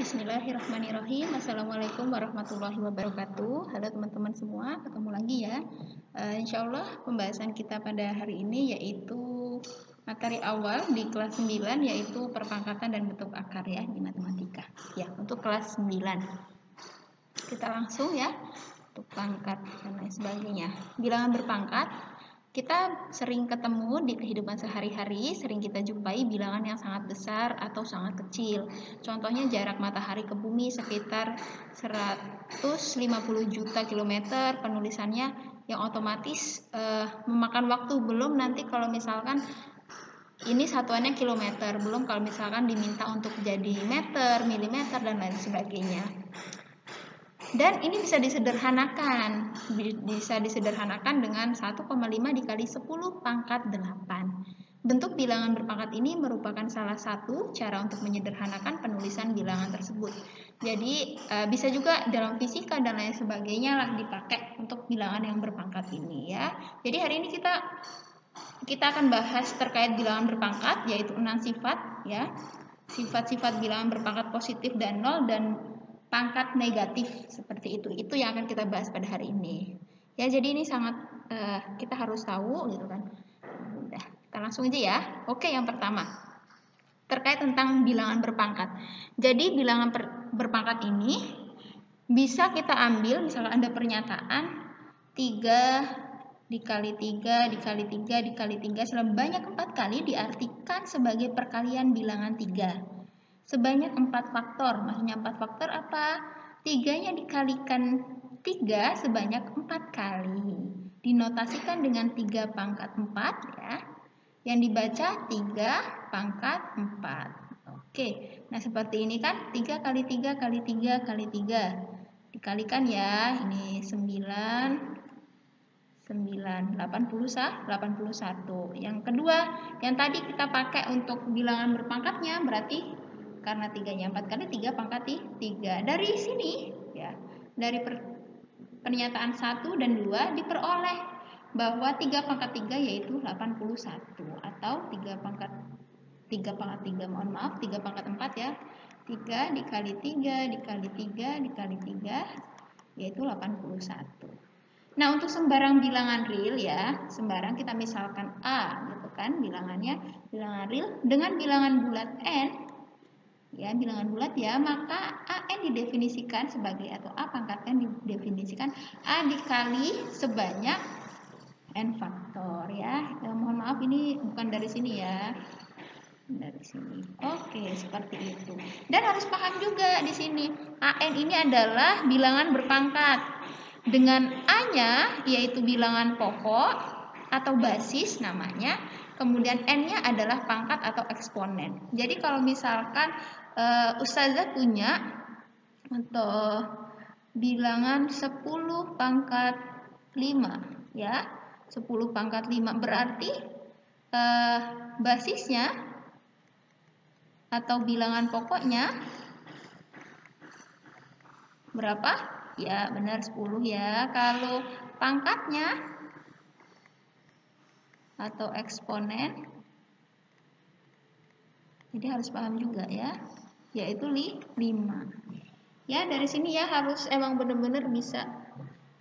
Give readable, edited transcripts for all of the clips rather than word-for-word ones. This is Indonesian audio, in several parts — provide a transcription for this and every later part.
Bismillahirrahmanirrahim. Assalamualaikum warahmatullahi wabarakatuh. Halo teman-teman semua, ketemu lagi ya. Insya Allah pembahasan kita pada hari ini yaitu materi awal di kelas 9 yaitu perpangkatan dan bentuk akar ya di matematika. Ya, untuk kelas 9. Kita langsung ya untuk pangkat dan lain sebagainya. Bilangan berpangkat kita sering ketemu di kehidupan sehari-hari, sering kita jumpai bilangan yang sangat besar atau sangat kecil. Contohnya jarak matahari ke bumi sekitar 150 juta kilometer, penulisannya yang otomatis memakan waktu. Belum nanti kalau misalkan ini satuannya kilometer, belum kalau misalkan diminta untuk jadi meter, milimeter, dan lain sebagainya. Dan ini bisa disederhanakan dengan 1,5 dikali 10 pangkat 8. Bentuk bilangan berpangkat ini merupakan salah satu cara untuk menyederhanakan penulisan bilangan tersebut. Jadi bisa juga dalam fisika dan lain sebagainya lah dipakai untuk bilangan yang berpangkat ini ya. Jadi hari ini kita akan bahas terkait bilangan berpangkat, yaitu 6 sifat ya. Sifat-sifat bilangan berpangkat positif dan nol dan pangkat negatif seperti itu. Itu yang akan kita bahas pada hari ini. Ya, jadi ini sangat kita harus tahu gitu kan. Udah, kita langsung aja ya. Oke, yang pertama terkait tentang bilangan berpangkat. Jadi bilangan berpangkat ini bisa kita ambil misalnya ada pernyataan 3 dikali 3 dikali 3 dikali 3 sebanyak 4 kali diartikan sebagai perkalian bilangan 3. Sebanyak 4 faktor. Maksudnya 4 faktor apa? 3-nya dikalikan 3 sebanyak 4 kali. Dinotasikan dengan 3 pangkat 4 ya. Yang dibaca 3 pangkat 4. Oke. Nah, seperti ini kan 3 kali 3 kali 3 kali 3. Dikalikan ya. Ini 81. Yang kedua, yang tadi kita pakai untuk bilangan berpangkatnya berarti karena 3-nya 4 kali 3 pangkat 3. Dari sini ya, dari pernyataan 1 dan 2 diperoleh bahwa 3 pangkat 3 yaitu 81 atau 3 pangkat 3, mohon maaf, 3 pangkat 4 ya. 3 dikali 3 dikali 3 dikali 3 yaitu 81. Nah, untuk sembarang bilangan real ya, sembarang kita misalkan A gitu kan bilangannya, bilangan real dengan bilangan bulat n ya, bilangan bulat ya, maka AN didefinisikan sebagai atau A pangkat N didefinisikan A dikali sebanyak N faktor ya. Mohon maaf ini bukan dari sini ya. Dari sini. Oke, seperti itu. Dan harus paham juga di sini AN ini adalah bilangan berpangkat. Dengan A-nya yaitu bilangan pokok atau basis namanya. Kemudian N-nya adalah pangkat atau eksponen. Jadi kalau misalkan Ustazah punya atau bilangan 10 pangkat 5 ya, 10 pangkat 5 berarti basisnya atau bilangan pokoknya berapa? Ya benar 10 ya. Kalau pangkatnya atau eksponen, jadi harus paham juga ya, yaitu 5 ya. Dari sini ya harus emang benar-benar bisa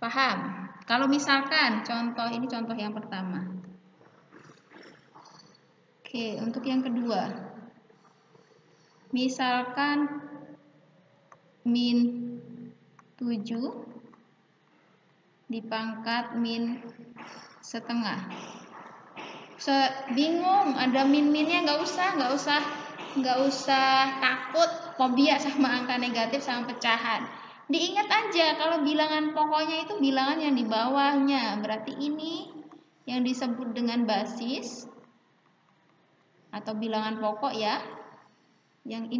paham. Kalau misalkan contoh ini, contoh yang pertama. Oke, untuk yang kedua misalkan min 7 dipangkat min setengah. Bingung ada min-minnya, nggak usah takut fobia sama angka negatif sama pecahan. Diingat aja kalau bilangan pokoknya itu bilangan yang di bawahnya, berarti ini yang disebut dengan basis atau bilangan pokok ya. Yang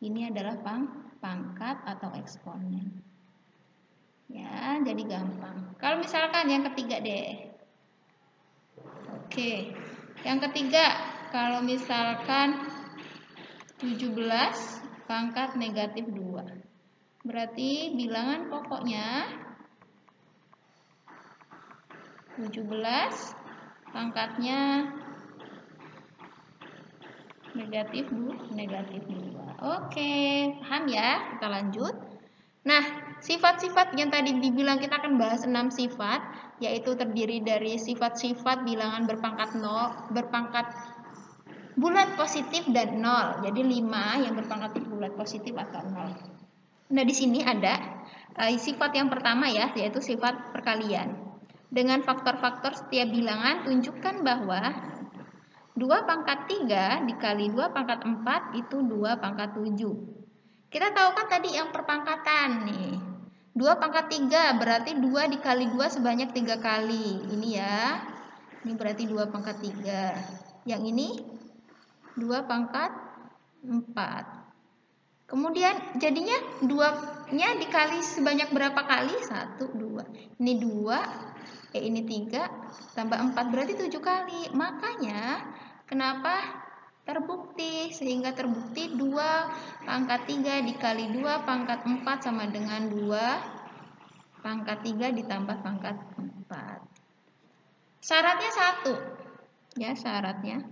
ini adalah pangkat atau eksponen ya, jadi gampang. Kalau misalkan yang ketiga deh. Oke, yang ketiga, kalau misalkan 17 pangkat negatif 2, berarti bilangan pokoknya 17 pangkatnya negatif 2. Oke, paham ya? Kita lanjut. Nah, sifat-sifat yang tadi dibilang kita akan bahas 6 sifat, yaitu terdiri dari sifat-sifat bilangan berpangkat 0, berpangkat bulat positif dan 0. Jadi 5 yang berpangkat bulat positif atau 0. Nah, di sini ada sifat yang pertama ya, yaitu sifat perkalian. Dengan faktor-faktor setiap bilangan, tunjukkan bahwa 2 pangkat 3 dikali 2 pangkat 4 itu 2 pangkat 7. Kita tahu kan tadi yang perpangkatan nih. 2 pangkat 3 berarti 2 dikali 2 sebanyak 3 kali. Ini ya. Ini berarti 2 pangkat 3. Yang ini 2 pangkat 4. Kemudian jadinya 2-nya dikali sebanyak berapa kali? 1, 2. Ini 2, ini 3, tambah 4 berarti 7 kali. Makanya kenapa terbukti? Sehingga terbukti 2 pangkat 3 dikali 2 pangkat 4 sama dengan 2 pangkat 3 ditambah pangkat 4. Syaratnya 1. Ya, syaratnya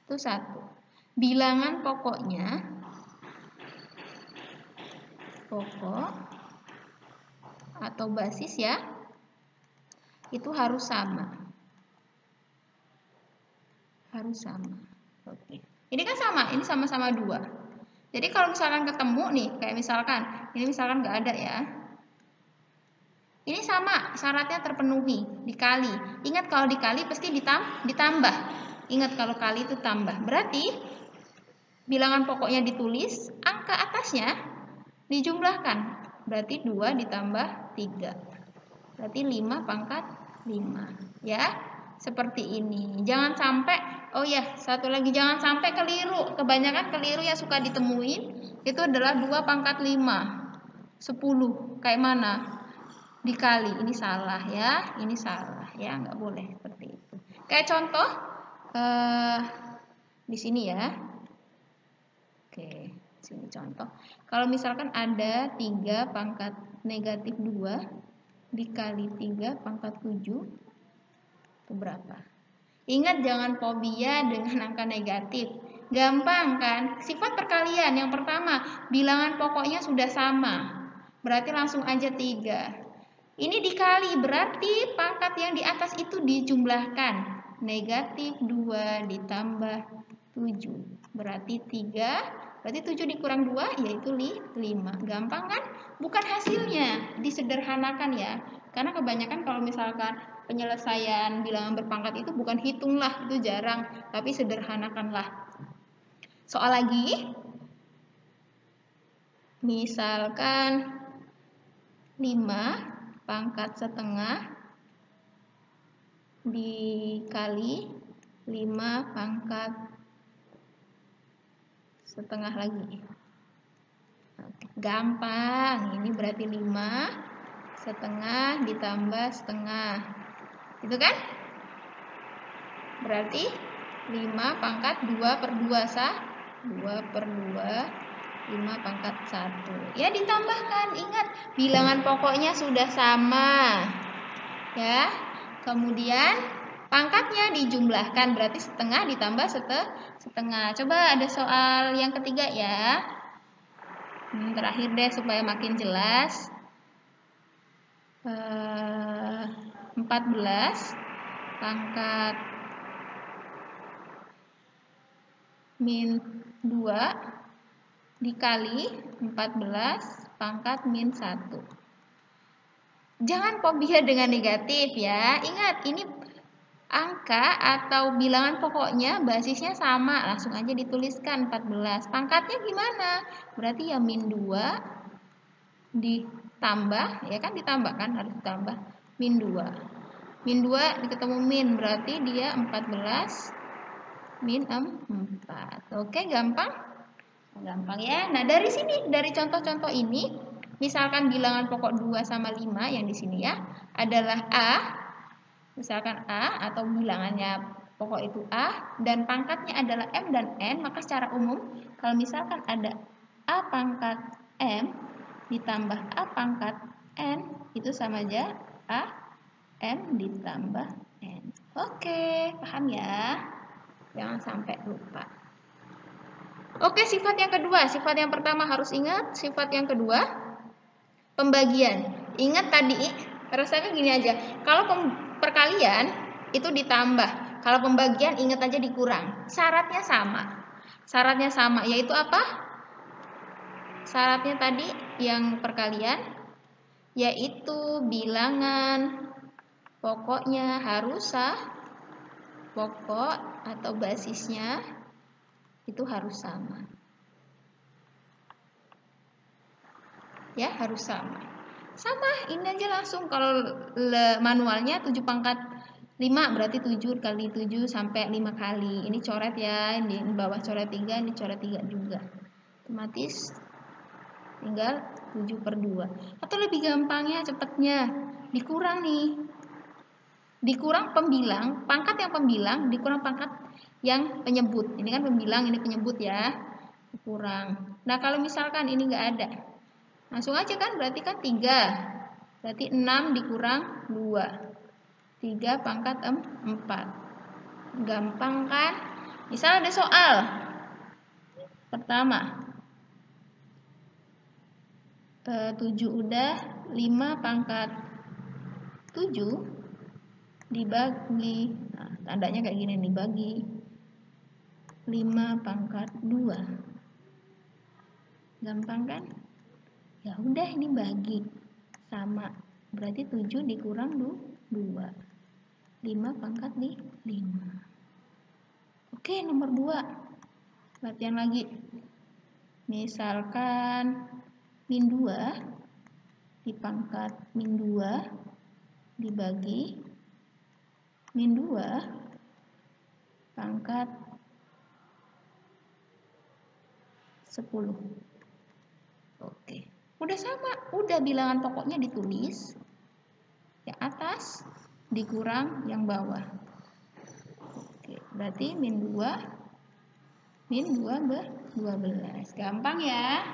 itu 1. Bilangan pokoknya, pokok atau basis ya, itu harus sama. Harus sama. Oke. Ini kan sama, ini sama-sama 2. Jadi kalau misalkan ketemu nih, kayak misalkan, ini misalkan nggak ada ya. Ini sama, syaratnya terpenuhi, dikali. Ingat kalau dikali pasti ditambah. Ingat kalau kali itu tambah. Berarti bilangan pokoknya ditulis, angka atasnya dijumlahkan. Berarti 2 ditambah 3. Berarti 5 pangkat 5. Ya, seperti ini. Jangan sampai, oh ya, satu lagi, jangan sampai keliru. Kebanyakan keliru yang suka ditemuin itu adalah 2 pangkat 5. 10. Kayak mana? Dikali. Ini salah ya. Ini salah ya. Nggak boleh seperti itu. Kayak contoh di sini ya. Oke, sini contoh. Kalau misalkan ada 3 pangkat negatif 2 dikali 3 pangkat 7, itu berapa? Ingat jangan fobia dengan angka negatif. Gampang kan? Sifat perkalian yang pertama, bilangan pokoknya sudah sama. Berarti langsung aja 3. Ini dikali, berarti pangkat yang di atas itu dijumlahkan. Negatif 2 ditambah 7. Berarti 3. Berarti 7 dikurang 2 yaitu 5. Gampang kan? Bukan hasilnya, disederhanakan ya. Karena kebanyakan kalau misalkan penyelesaian bilangan berpangkat itu bukan hitunglah, itu jarang, tapi sederhanakanlah. Soal lagi. Misalkan 5 pangkat setengah dikali 5 pangkat setengah lagi. Gampang, ini berarti 5 setengah ditambah setengah. Itu kan? Berarti 5 pangkat 2 per 2 sah. 2 per 2, 5 pangkat 1. Ya ditambahkan, ingat bilangan pokoknya sudah sama. Ya. Kemudian pangkatnya dijumlahkan, berarti setengah ditambah setengah. Coba ada soal yang ketiga ya. Terakhir deh supaya makin jelas. 14 pangkat min 2 dikali 14 pangkat min 1. Jangan fobia dengan negatif ya. Ingat ini angka atau bilangan pokoknya basisnya sama. Langsung aja dituliskan 14. Pangkatnya gimana? Berarti ya min 2 ditambah, ya kan ditambah kan, harus ditambah min 2. Min 2 ketemu min, berarti dia 14 min 4. Oke, gampang? Gampang ya. Nah, dari sini, dari contoh-contoh ini, misalkan bilangan pokok 2 sama 5 yang di sini ya, adalah A. Misalkan A atau bilangannya pokok itu A dan pangkatnya adalah M dan N, maka secara umum kalau misalkan ada A pangkat M ditambah A pangkat N, itu sama aja A M ditambah N. Oke, paham ya? Jangan sampai lupa. Oke, sifat yang kedua. Sifat yang pertama harus ingat. Sifat yang kedua, pembagian. Ingat tadi, resepnya gini aja. Kalau perkalian itu ditambah. Kalau pembagian ingat aja dikurang. Syaratnya sama. Syaratnya sama, yaitu apa? Syaratnya tadi yang perkalian, yaitu bilangan pokoknya harus pokok atau basisnya itu harus sama. Ya, harus sama. Sama, ini aja langsung. Kalau manualnya 7 pangkat 5 berarti 7 kali 7 sampai 5 kali. Ini coret ya, ini bawah coret 3, ini coret 3 juga. Otomatis tinggal 7/2. Atau lebih gampangnya, cepetnya dikurang nih. Dikurang pembilang, pangkat yang pembilang dikurang pangkat yang penyebut. Ini kan pembilang, ini penyebut ya. Dikurang. Nah, kalau misalkan ini enggak ada, langsung aja kan, berarti kan 3. Berarti 6 dikurang 2. 3 pangkat 4. Gampang kan? Misal ada soal. Pertama. 7 udah, 5 pangkat 7 dibagi. Nah, tandanya kayak gini nih, bagi 5 pangkat 2. Gampang kan? Ya udah, ini bagi sama, berarti 7 dikurang 2. 5 pangkat 5. Oke, nomor 2. Latihan lagi. Misalkan min 2 dipangkat min 2 dibagi min 2 pangkat 10. Oke. Udah sama, udah bilangan pokoknya ditulis yang atas dikurang yang bawah. Oke, berarti min 2 12. Gampang ya.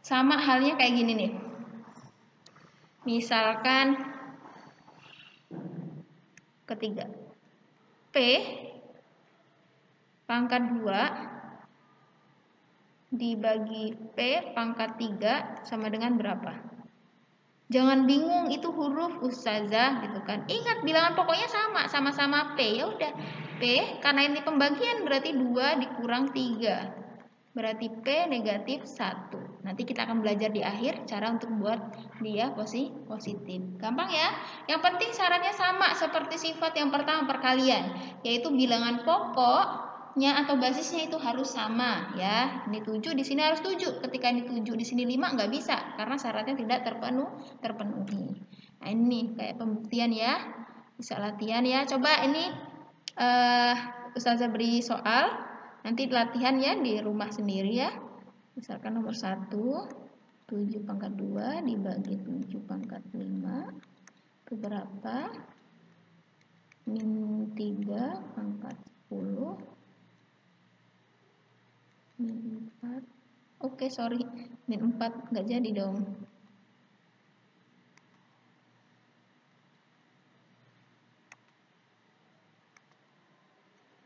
Sama halnya kayak gini nih. Misalkan ketiga, P pangkat 2 dibagi P pangkat 3 sama dengan berapa? Jangan bingung itu huruf ustazah gitu kan. Ingat bilangan pokoknya sama-sama P. Ya udah, P karena ini pembagian berarti 2 dikurang 3. Berarti P negatif 1. Nanti kita akan belajar di akhir cara untuk buat dia positif. Gampang ya? Yang penting syaratnya sama seperti sifat yang pertama perkalian, yaitu bilangan pokoknya atau basisnya itu harus sama ya. Ini 7 di sini harus 7. Ketika ini 7 di sini 5 nggak bisa karena syaratnya tidak terpenuhi. Nah, ini kayak pembuktian ya. Bisa latihan ya. Coba ini Ustazah beri soal. Nanti latihan ya di rumah sendiri ya. Misalkan nomor 1, 7 pangkat 2 dibagi 7 pangkat 5 itu berapa? Min 3 pangkat 10 min 4. Oke, sorry, min 4 nggak jadi dong.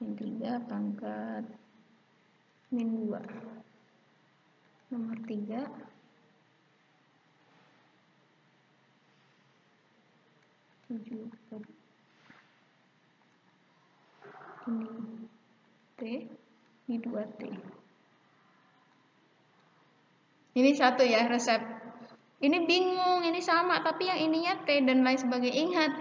Min 3 pangkat min 2. Nomor 3 7 per ini T, ini 2T. Ini satu ya resep. Ini bingung, ini sama, tapi yang ininya T dan lain sebagainya. Ingat,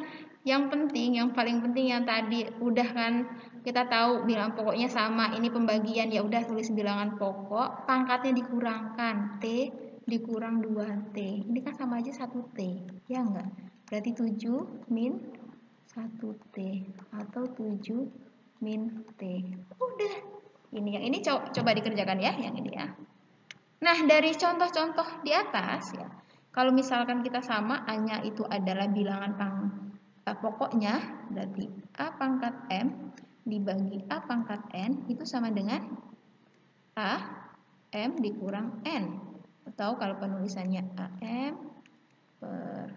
yang penting, yang paling penting yang tadi udah kan kita tahu bilangan pokoknya sama. Ini pembagian, ya udah tulis bilangan pokok, pangkatnya dikurangkan, T dikurang 2T. Ini kan sama aja 1T, ya enggak? Berarti 7 min 1T atau 7 min T. Udah. Ini yang ini coba dikerjakan ya, yang ini ya. Nah, dari contoh-contoh di atas ya, kalau misalkan kita sama, A-nya itu adalah bilangan pokoknya, berarti A pangkat M dibagi A pangkat N itu sama dengan A M dikurang N. Atau kalau penulisannya AM per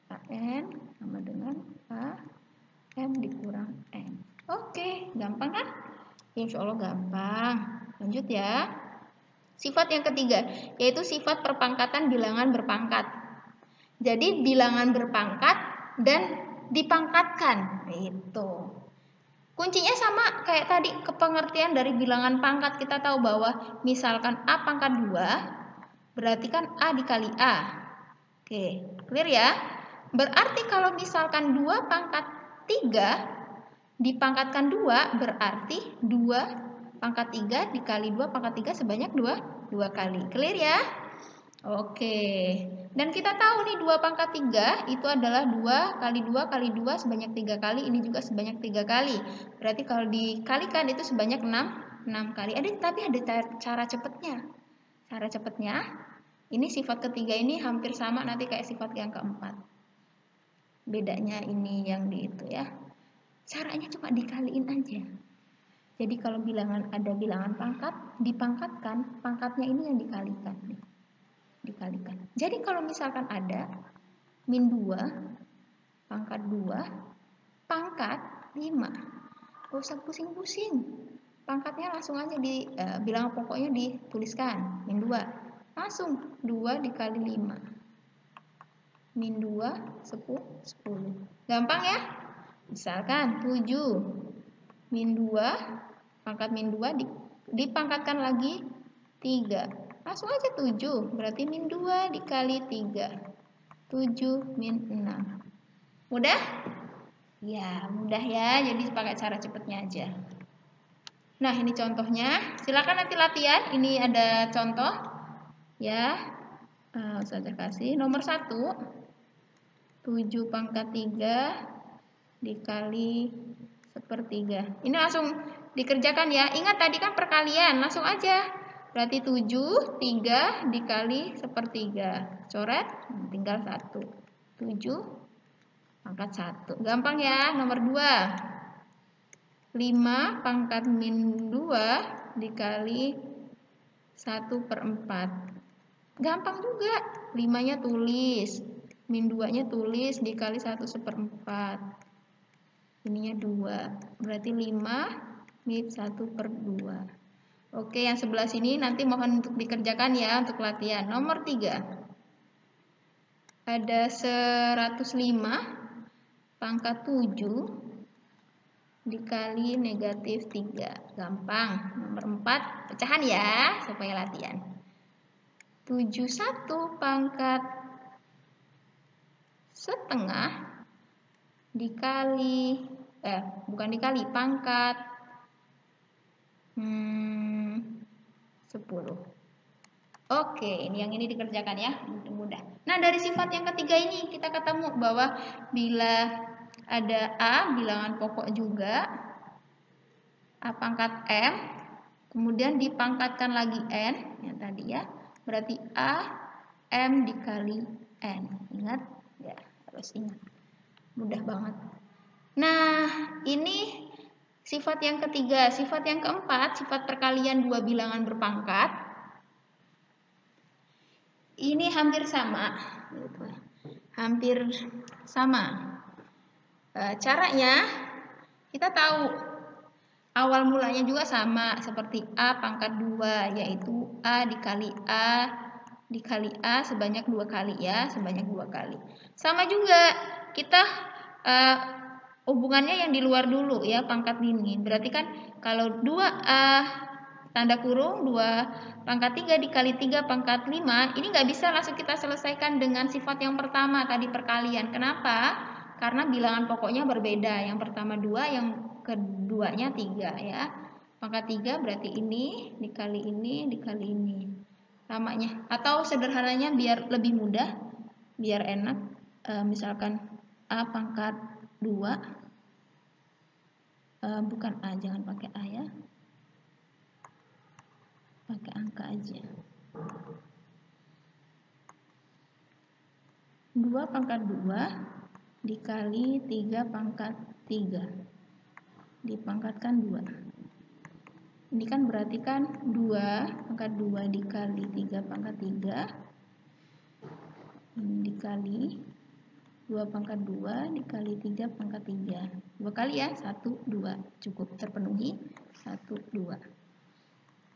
AN sama dengan A M dikurang N. Oke, gampang. Insya Allah gampang. Lanjut ya. Sifat yang ketiga, yaitu sifat perpangkatan bilangan berpangkat. Jadi bilangan berpangkat dan dipangkatkan. Itu. Kuncinya sama kayak tadi, kepengertian dari bilangan pangkat. Kita tahu bahwa misalkan A pangkat 2, berarti kan A dikali A. Oke, clear ya? Berarti kalau misalkan 2 pangkat 3 dipangkatkan 2, berarti 2 pangkat 3 dikali 2 pangkat 3 sebanyak 2 kali. Clear ya? Oke. Dan kita tahu nih 2 pangkat 3 itu adalah 2 kali 2 kali 2 sebanyak 3 kali. Ini juga sebanyak 3 kali. Berarti kalau dikalikan itu sebanyak 6 kali. Tapi ada cara cepatnya. Cara cepatnya, ini sifat ketiga ini hampir sama nanti kayak sifat yang keempat. Bedanya ini yang di itu ya. Caranya cuma dikaliin aja. Jadi kalau ada bilangan pangkat, dipangkatkan, pangkatnya ini yang dikalikan. Dikalikan. Jadi kalau misalkan ada min 2 pangkat 2 pangkat 5, gak usah pusing-pusing, pangkatnya langsung aja di bilangan pokoknya dituliskan min 2, langsung 2 dikali 5, min 2 10, gampang ya. Misalkan 7 min 2 pangkat min 2 dipangkatkan lagi 3, langsung aja 7, berarti min 2 dikali 3, 7 min 6. Mudah? Ya, mudah ya. Jadi pakai cara cepatnya aja. Nah, ini contohnya. Silakan nanti latihan. Ini ada contoh. Ya, saya kasih. Nomor 1, 7 pangkat 3 dikali 1/3. Ini langsung dikerjakan ya. Ingat tadi kan perkalian. Langsung aja. Berarti 7, 3 dikali 1/3. Coret, tinggal 1. 7 pangkat 1. Gampang ya. Nomor 2. 5 pangkat min 2 dikali 1/4. Gampang juga. 5-nya tulis. Min 2-nya tulis dikali 1/4. Ininya 2. Berarti 5 min 1/2. Oke, yang sebelah sini nanti mohon untuk dikerjakan ya untuk latihan. Nomor 3. Ada 105 pangkat 7 dikali negatif 3. Gampang. Nomor 4, pecahan ya supaya latihan. 71 pangkat setengah dikali pangkat 10. Oke, yang ini dikerjakan ya, mudah. Nah, dari sifat yang ketiga ini kita ketemu bahwa bila ada A, bilangan pokok juga, A pangkat M, kemudian dipangkatkan lagi N, yang tadi ya, berarti A, M dikali N. Ingat? Ya, harus ingat. Mudah banget. Nah, ini sifat yang ketiga. Sifat yang keempat, sifat perkalian dua bilangan berpangkat. Ini hampir sama, hampir sama. Caranya kita tahu awal mulanya juga sama seperti A pangkat 2, yaitu A dikali A sebanyak 2 kali ya, sebanyak 2 kali. Sama juga kita hubungannya yang di luar dulu ya, pangkat ini. Berarti kan kalau 2A tanda kurung 2 pangkat 3 dikali 3 pangkat 5, ini nggak bisa langsung kita selesaikan dengan sifat yang pertama tadi perkalian. Kenapa? Karena bilangan pokoknya berbeda. Yang pertama 2, yang keduanya 3 ya. Pangkat 3 berarti ini dikali ini. Lamanya. Atau sederhananya biar lebih mudah, biar enak, misalkan A pangkat 2, bukan A, jangan pakai A ya, pakai angka aja. 2 pangkat 2 dikali 3 pangkat 3 dipangkatkan 2. Ini kan berarti kan 2 pangkat 2 dikali 3 pangkat 3 ini dikali 2 pangkat 2 dikali 3 pangkat 3. 2 kali ya, 1, 2. Cukup terpenuhi, 1, 2.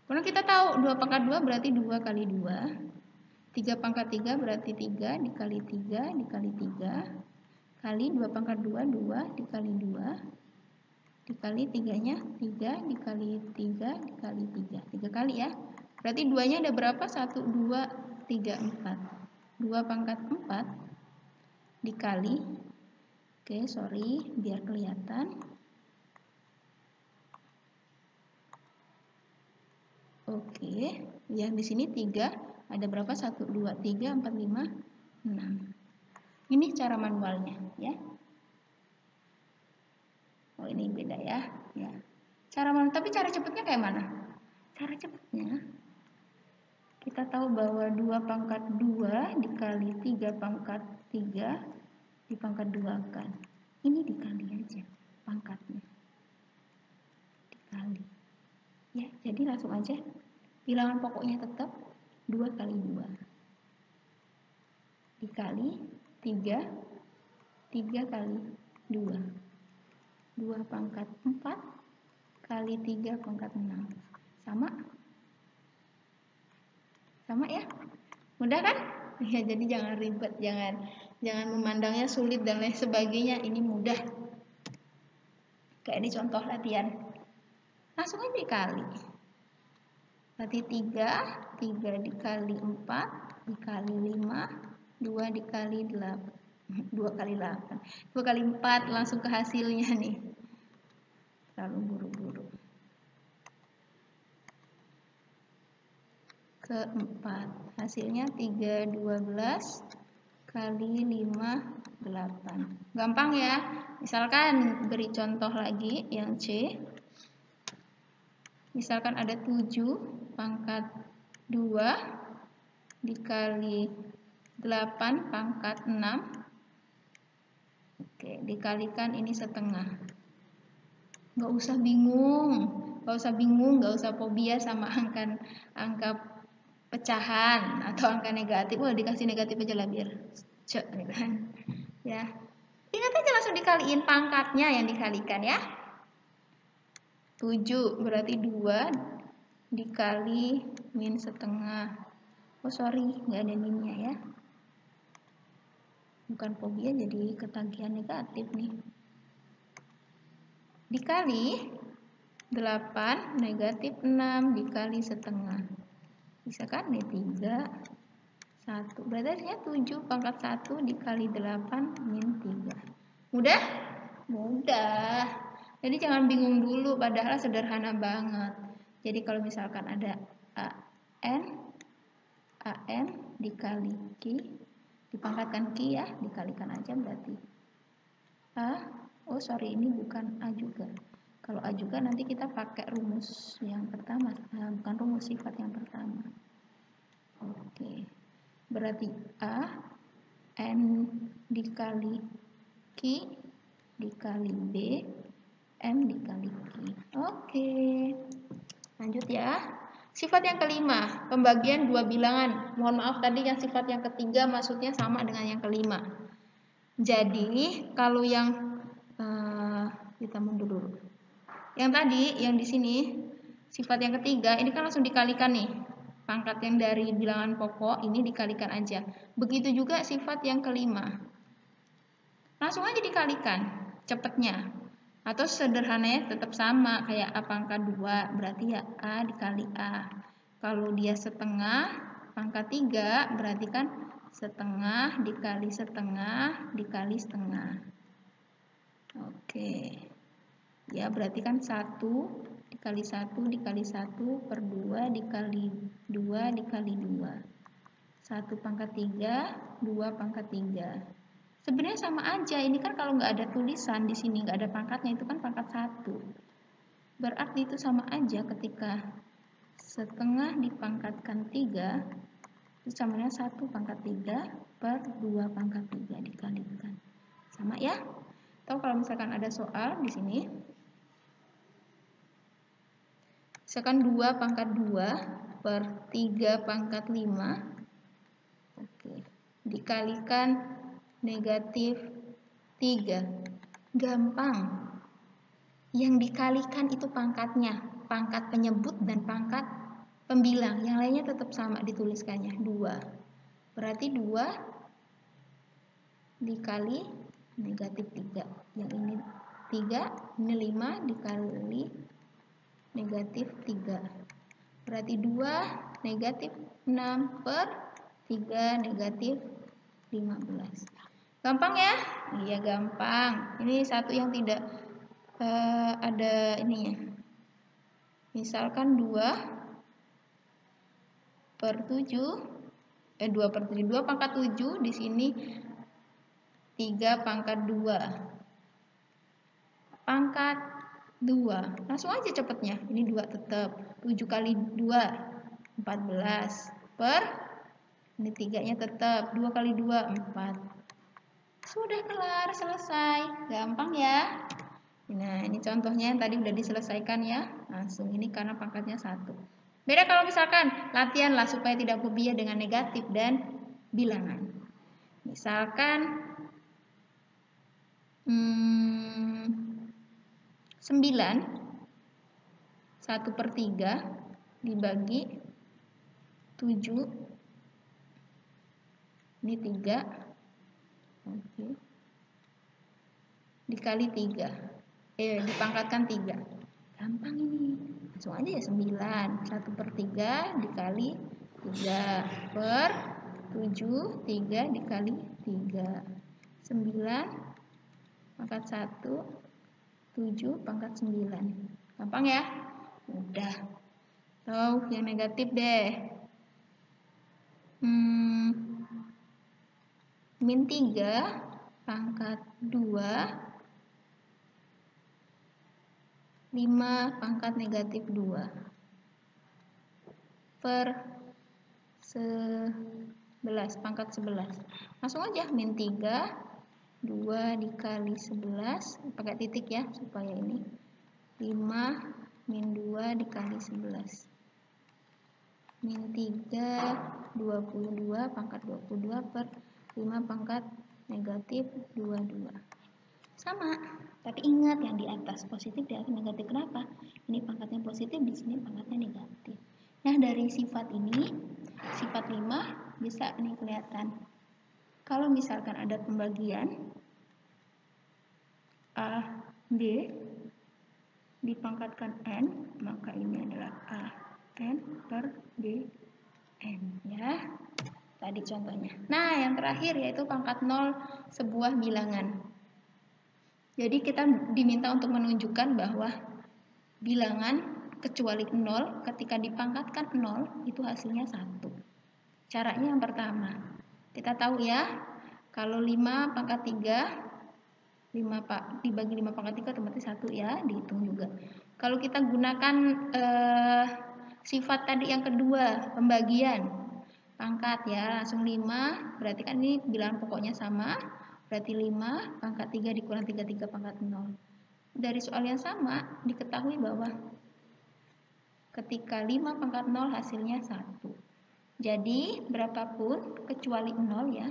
Karena kita tahu 2 pangkat 2 berarti 2 kali 2. 3 pangkat 3 berarti 3 dikali 3 dikali 3. Kali 2 pangkat 2, 2 dikali 2. Dikali 3-nya, 3 dikali 3 dikali 3. 3 kali ya. Berarti 2-nya ada berapa? 1, 2, 3, 4. 2 pangkat 4 dikali, biar kelihatan. Yang di sini 3 ada berapa? 1, 2, 3, 4, 5, 6. Ini cara manualnya ya. Oh, ini beda ya. Cara manual, tapi cara cepatnya kayak mana? Cara cepatnya kita tahu bahwa 2 pangkat 2 dikali 3 pangkat 3 dipangkat 2 kan. Ini dikali aja pangkatnya. Dikali. Ya, jadi langsung aja. Bilangan pokoknya tetap 2 kali 2. Dikali 3. 3 kali 2. 2 pangkat 4 kali 3 pangkat 6. Sama? Sama ya? Mudah kan? Ya, jadi jangan ribet, jangan memandangnya sulit dan lain sebagainya. Ini mudah. Kayak ini contoh latihan. Langsung aja dikali. Berarti 3 dikali 4 dikali 5, 2 dikali 8. 2 kali 8. 2 kali 4 langsung ke hasilnya nih. Terlalu buru-buru. Ke-4. Hasilnya 3, 12 kali 5, 8. Gampang ya. Misalkan beri contoh lagi yang C. Misalkan ada 7 pangkat 2 dikali 8 pangkat 6. Oke, dikalikan ini setengah. Nggak usah bingung, nggak usah fobia sama angka pecahan atau angka negatif. Wah, dikasih negatif aja lah biar cek gitu kan. Ya. Ingat aja langsung dikaliin pangkatnya yang dikalikan ya. 7 berarti 2 dikali min setengah. Oh sorry, nggak ada minnya ya. Bukan fobia, jadi ketagihan negatif nih. Dikali 8 negatif 6 dikali setengah. Bisa kan? Ini 3, 1. Berarti hasilnya 7 pangkat 1 dikali 8 min 3. Mudah? Mudah. Jadi jangan bingung dulu, padahal sederhana banget. Jadi kalau misalkan ada AN dikali Q, dipangkatkan Q ya, dikalikan aja berarti oh sorry, ini bukan A juga. Kalau A juga nanti kita pakai rumus yang pertama, bukan rumus, sifat yang pertama. Oke, berarti A N dikali Q dikali B M dikali Q. Oke, lanjut ya. Sifat yang kelima, pembagian dua bilangan. Mohon maaf tadi yang sifat yang ketiga maksudnya sama dengan yang kelima. Jadi kalau yang kita mundur dulu. Yang tadi, yang di sini sifat yang ketiga, ini kan langsung dikalikan nih. Pangkat yang dari bilangan pokok ini dikalikan aja. Begitu juga sifat yang kelima. Langsung aja dikalikan cepatnya. Atau sederhananya tetap sama kayak A pangkat 2, berarti ya A dikali A. Kalau dia setengah pangkat 3 berarti kan setengah dikali setengah dikali setengah. Oke. Ya, berarti kan 1 dikali 1 dikali 1 per 2 dikali 2 dikali 2. 1 pangkat 3, 2 pangkat 3. Sebenarnya sama aja, ini kan kalau nggak ada tulisan di sini, nggak ada pangkatnya, itu kan pangkat 1. Berarti itu sama aja ketika setengah dipangkatkan 3, itu sama dengan 1 pangkat 3 per 2 pangkat 3 dikalikan. Sama ya? Atau kalau misalkan ada soal di sini, misalkan 2 pangkat 2 per 3 pangkat 5, oke, dikalikan negatif 3. Gampang. Yang dikalikan itu pangkatnya, pangkat penyebut dan pangkat pembilang. Yang lainnya tetap sama dituliskannya, 2. Berarti 2 dikali negatif 3. Yang ini 3, ini 5 dikali negatif 3. Berarti 2 negatif 6 per 3 negatif 15. Gampang ya? Iya gampang. Ini satu yang tidak ada ininya. Misalkan 2 per 7, 2 per 7, 2 pangkat 7, di sini 3 pangkat 2. Pangkat 2. Langsung aja cepatnya. Ini 2 tetap. 7 kali 2, 14. Per, ini 3-nya tetap. 2 kali 2, 4. Sudah kelar, selesai. Gampang ya. Nah, ini contohnya yang tadi udah diselesaikan ya. Langsung ini karena pangkatnya 1. Beda kalau misalkan latihan lah supaya tidak fobia dengan negatif dan bilangan. Misalkan 9 1/3 dibagi 7. Ini 3. Oke. Dikali 3. Dipangkatkan 3. Gampang ini. Langsung aja ya 9. 1/3 dikali 3 per 7. 3 dikali 3. 9 pangkat 1. 7 pangkat 9. Gampang ya? Udah. Tahu yang negatif deh. Min 3 pangkat 2. 5 pangkat negatif 2 per 11 pangkat 11. Langsung aja min 3 2 dikali 11 pakai titik ya supaya ini 5 min 2 dikali 11. Min 3 22 pangkat 22 per 5 pangkat negatif 22. Sama, tapi ingat yang di atas positif, di atas negatif. Kenapa? Ini pangkatnya positif, di sini pangkatnya negatif. Nah, dari sifat ini, sifat 5 bisa nih kelihatan. Kalau misalkan ada pembagian A, B dipangkatkan N, maka ini adalah A N per B N ya. Tadi contohnya. Nah, yang terakhir yaitu pangkat 0 sebuah bilangan. Jadi kita diminta untuk menunjukkan bahwa bilangan kecuali 0 ketika dipangkatkan 0 itu hasilnya 1. Caranya yang pertama, kita tahu ya, kalau 5 pangkat 3, 5 dibagi 5 pangkat 3 otomatis 1 ya, dihitung juga. Kalau kita gunakan sifat tadi yang kedua, pembagian pangkat ya, langsung 5, berarti kan ini bilangan pokoknya sama. Berarti 5 pangkat 3 dikurang 33 pangkat 0. Dari soal yang sama diketahui bahwa ketika 5 pangkat 0 hasilnya 1. Jadi berapapun kecuali 0 ya,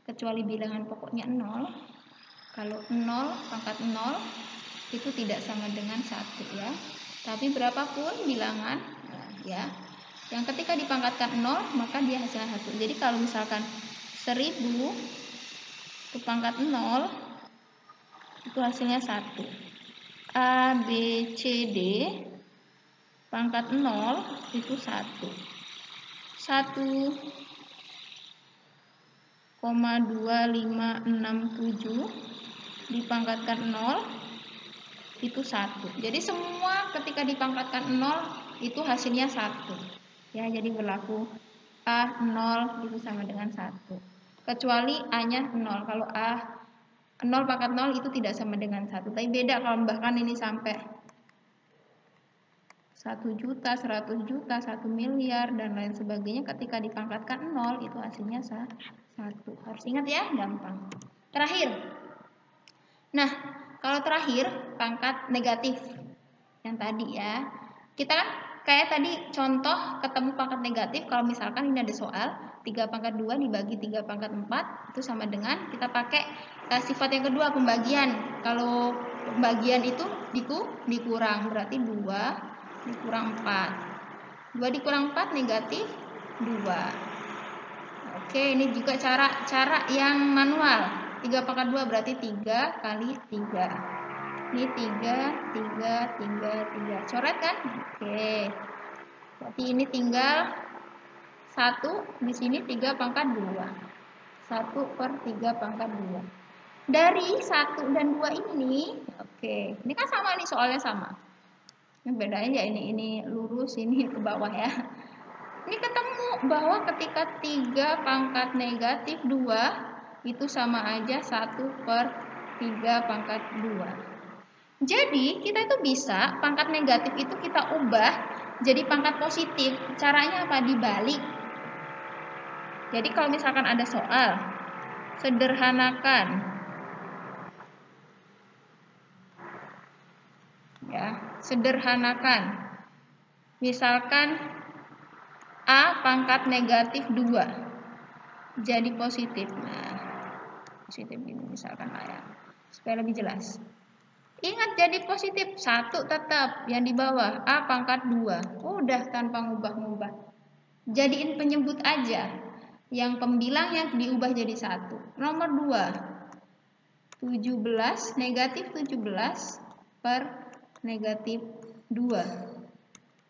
kecuali bilangan pokoknya 0. Kalau 0 pangkat 0 itu tidak sama dengan 1 ya. Tapi berapapun bilangan ya, yang ketika dipangkatkan 0 maka dia hasilnya 1. Jadi kalau misalkan 1000 itu pangkat 0 itu hasilnya 1. A, B, C, D pangkat 0 itu 1. 1,2567 dipangkatkan 0 itu 1. Jadi semua ketika dipangkatkan 0 itu hasilnya 1. Ya, jadi berlaku A 0 itu sama dengan 1. Kecuali A-nya 0. Kalau A 0 pangkat 0 itu tidak sama dengan 1. Tapi beda kalau bahkan ini sampai 1 juta, 100 juta, 1 miliar, dan lain sebagainya. Ketika dipangkatkan 0 itu hasilnya 1. Harus ingat ya, gampang. Terakhir. Nah, kalau terakhir pangkat negatif yang tadi ya. Kita kan kayak tadi contoh ketemu pangkat negatif kalau misalkan ini ada soal 3 pangkat 2 dibagi 3 pangkat 4 itu sama dengan kita pakai sifat yang kedua, pembagian. Kalau pembagian itu dikurang, berarti 2 dikurang 4. 2 dikurang 4 negatif 2. Oke, ini juga cara yang manual. 3 pangkat 2 berarti 3 kali 3. Ini 3, 3, 3, 3. Coret kan? Oke. Berarti ini tinggal 1, di sini 3 pangkat 2. 1/3 pangkat 2. Dari 1 dan 2 ini, oke. Ini kan sama nih, soalnya sama. Yang bedanya ya ini lurus, ini ke bawah ya. Ini ketemu bahwa ketika 3 pangkat negatif 2 itu sama aja 1/3 pangkat 2. Jadi kita itu bisa pangkat negatif itu kita ubah jadi pangkat positif. Caranya apa? Dibalik. Jadi kalau misalkan ada soal, sederhanakan. Ya, sederhanakan. Misalkan A pangkat negatif 2 jadi positif. Nah, positif ini misalkan lah ya, supaya lebih jelas. Ingat, jadi positif 1 tetap yang di bawah, A pangkat 2. Udah tanpa ngubah-ngubah. Jadiin penyebut aja. Yang pembilangnya diubah jadi 1. Nomor 2. 17 negatif 17 per negatif 2.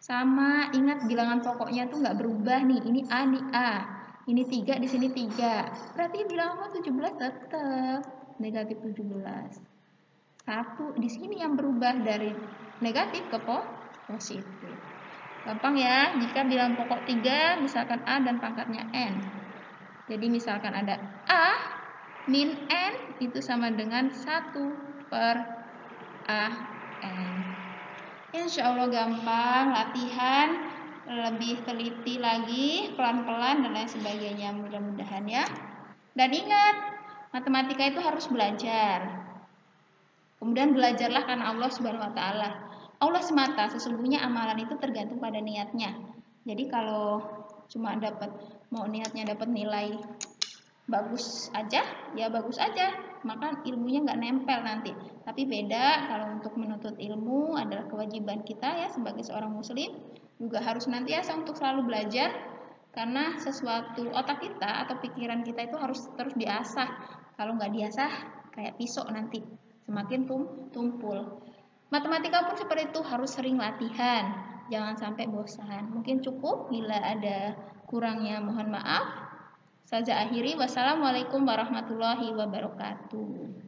Sama, ingat bilangan pokoknya tuh nggak berubah nih. Ini A, nih A. Ini 3, di sini 3. Berarti bilangan 17 tetap negatif 17. 1 di sini yang berubah dari negatif ke positif. Gampang ya, jika bilangan pokok 3 misalkan A dan pangkatnya N. Jadi misalkan ada A min N itu sama dengan 1/AN. Insya Allah gampang, latihan lebih teliti lagi, pelan-pelan dan lain sebagainya, mudah-mudahan ya. Dan ingat, matematika itu harus belajar. Kemudian belajarlah karena Allah Subhanahu wa taala. Allah semata, sesungguhnya amalan itu tergantung pada niatnya. Jadi kalau cuma mau niatnya dapat nilai bagus aja, ya bagus aja, maka ilmunya nggak nempel nanti. Tapi beda kalau untuk menuntut ilmu adalah kewajiban kita ya sebagai seorang muslim, juga harus nantiasa untuk selalu belajar, karena sesuatu otak kita atau pikiran kita itu harus terus diasah. Kalau nggak diasah kayak pisau nanti semakin tumpul. Matematika pun seperti itu, harus sering latihan, jangan sampai bosan. Mungkin cukup, bila ada kurangnya mohon maaf. Saya akhiri, wassalamualaikum warahmatullahi wabarakatuh.